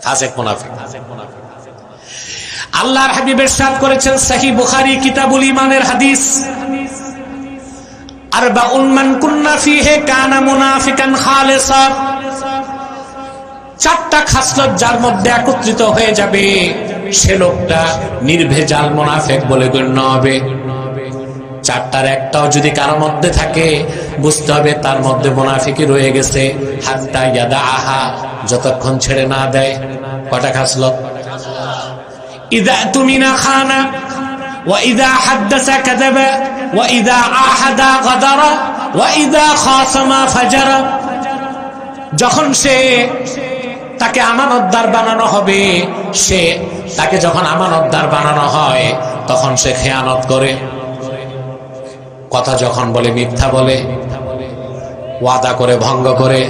ফাসিক মুনাফিক। আল্লাহর হাবিব ইরশাদ করেছেন সহিহ বুখারী কিতাবুল ঈমানের হাদিস, আরবাউন মান কুন্না ফীহি কানা মুনাফিকান খালিসা। চারটা খাসলত যার মধ্যে একত্রিত হয়ে যাবে সে লোকটা নির্ভেজাল মুনাফিক বলে গণ্য হবে। চারটার একটাও যদি কারো মধ্যে থাকে বুঝতে হবে তার মধ্যে মুনাফিকি রয়ে গেছে। হাত্তা ইয়াদাহা, যতক্ষণ ছেড়ে না দেয়। কয়টা খাসলত? ইযা তুমিনা খানা, ওয়া ইযা হাদাসা কাযাবা, ওয়া ইযা আহাদা গাদারা, ওয়া ইযা খাসামা ফাজারা। যখন সে তাকে আমানতদার বানানো হবে, সে তাকে যখন আমানতদার বানানো হয় তখন সে খেয়ানত করে, কথা যখন বলে মিথ্যা বলে, ওয়াদা করে ভঙ্গ করে,